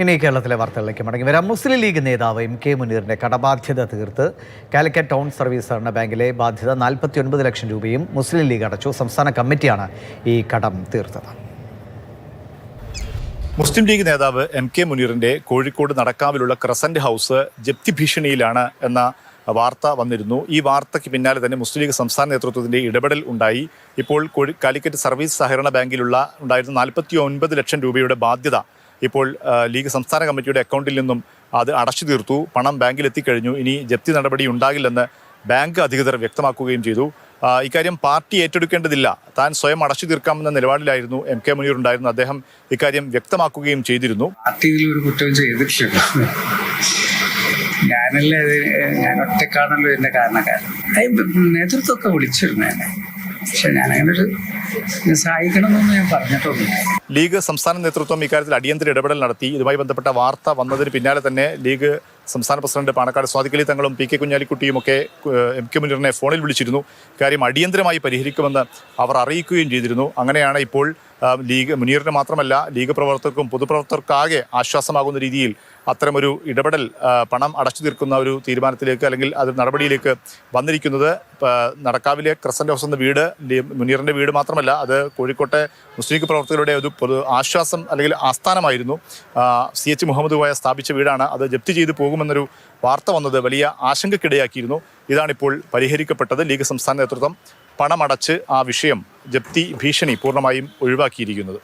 ഇനി കേരളത്തിലെ വാർത്തകളിലേക്ക് മടങ്ങി വരാം. മുസ്ലിം ലീഗ് നേതാവ് എം.കെ. മുനീറിന്റെ കടബാധ്യത തീർത്ത് കാലിക്കറ്റ് ടൗൺ സർവീസ് സഹകരണ ബാങ്കിലെ ബാധ്യത 49 ലക്ഷം രൂപയും മുസ്ലിം ലീഗ് അടച്ചു. സംസ്ഥാന കമ്മിറ്റിയാണ് ഈ കടം തീർത്തത്. മുസ്ലിം ലീഗ് നേതാവ് എം.കെ. മുനീറിന്റെ കോഴിക്കോട് നടക്കാവിലുള്ള ക്രസന്റ് ഹൗസ് ജപ്തി ഭീഷണിയിലാണ് എന്ന വാർത്ത വന്നിരുന്നു. ഈ വാർത്തയ്ക്ക് പിന്നാലെ തന്നെ മുസ്ലിം ലീഗ് സംസ്ഥാന നേതൃത്വത്തിന്റെ ഇടപെടൽ ഉണ്ടായി. ഇപ്പോൾ കാലിക്കറ്റ് സർവീസ് സഹകരണ ബാങ്കിലുള്ള ഉണ്ടായിരുന്ന 49 ലക്ഷം രൂപയുടെ ബാധ്യത ഇപ്പോൾ ലീഗ് സംസ്ഥാന കമ്മിറ്റിയുടെ അക്കൗണ്ടിൽ നിന്നും അത് അടച്ചു തീർത്തു. പണം ബാങ്കിൽ എത്തിക്കഴിഞ്ഞു. ഇനി ജപ്തി നടപടി ഉണ്ടാകില്ലെന്ന് ബാങ്ക് അധികൃതർ വ്യക്തമാക്കുകയും ചെയ്തു. ഇക്കാര്യം പാർട്ടി ഏറ്റെടുക്കേണ്ടതില്ല, താൻ സ്വയം അടച്ചു തീർക്കാമെന്ന നിലപാടിലായിരുന്നു എം.കെ. മുനീർ ഉണ്ടായിരുന്നത്. അദ്ദേഹം ഇക്കാര്യം വ്യക്തമാക്കുകയും ചെയ്തിരുന്നു. പാർട്ടിയിൽ ഒരു കുറ്റം ചെയ്തിട്ടില്ല, ഞാൻ ഒറ്റക്കാണല്ലോ ഇതിന്റെ കാരണക്കാരൻ. നേതൃത്വമൊക്കെ വിളിച്ചിരുന്നു എന്നെ, പക്ഷെ ഞാനങ്ങനൊരു സഹായിക്കണമെന്നൊന്നും ഞാൻ പറഞ്ഞിട്ടൊന്നുമില്ല. ലീഗ് സംസ്ഥാന നേതൃത്വം ഇക്കാര്യത്തിൽ അടിയന്തര ഇടപെടൽ നടത്തി. ഇതുമായി ബന്ധപ്പെട്ട വാർത്ത വന്നതിന് പിന്നാലെ തന്നെ ലീഗ് സംസ്ഥാന പ്രസിഡന്റ് പാണക്കാട് സ്വാദിഖ് അലി തങ്ങളും പി.കെ. കുഞ്ഞാലിക്കുട്ടിയും ഒക്കെ എം.കെ. മുനീറിനെ ഫോണിൽ വിളിച്ചിരുന്നു. ഇക്കാര്യം അടിയന്തരമായി പരിഹരിക്കുമെന്ന് അവർ അറിയിക്കുകയും ചെയ്തിരുന്നു. അങ്ങനെയാണ് ഇപ്പോൾ ലീഗ് മുനീറിന് മാത്രമല്ല ലീഗ് പ്രവർത്തകർക്കും പൊതുപ്രവർത്തകർക്കാകെ ആശ്വാസമാകുന്ന രീതിയിൽ അത്തരമൊരു ഇടപെടൽ, പണം അടച്ചു തീർക്കുന്ന ഒരു തീരുമാനത്തിലേക്ക് അല്ലെങ്കിൽ അത് നടപടിയിലേക്ക് വന്നിരിക്കുന്നത്. നടക്കാവിലെ ക്രസന്റ് ഹൗസ് എന്ന വീട് മുനീറിന്റെ വീട് മാത്രമല്ല, അത് കോഴിക്കോട്ടെ മുസ്ലിം ലീഗ് പ്രവർത്തകരുടെ ഒരു പൊതു ആശ്വാസം അല്ലെങ്കിൽ ആസ്ഥാനമായിരുന്നു. CH മുഹമ്മദ് കോയ സ്ഥാപിച്ച വീടാണ്. അത് ജപ്തി ചെയ്ത് പോകുമെന്നൊരു വാർത്ത വന്നത് വലിയ ആശങ്കയ്ക്കിടയാക്കിയിരുന്നു. ഇതാണിപ്പോൾ പരിഹരിക്കപ്പെട്ടത്. ലീഗ് സംസ്ഥാന നേതൃത്വം പണമടച്ച് ആ വിഷയം, ജപ്തി ഭീഷണി പൂർണ്ണമായും ഒഴിവാക്കിയിരിക്കുന്നത്.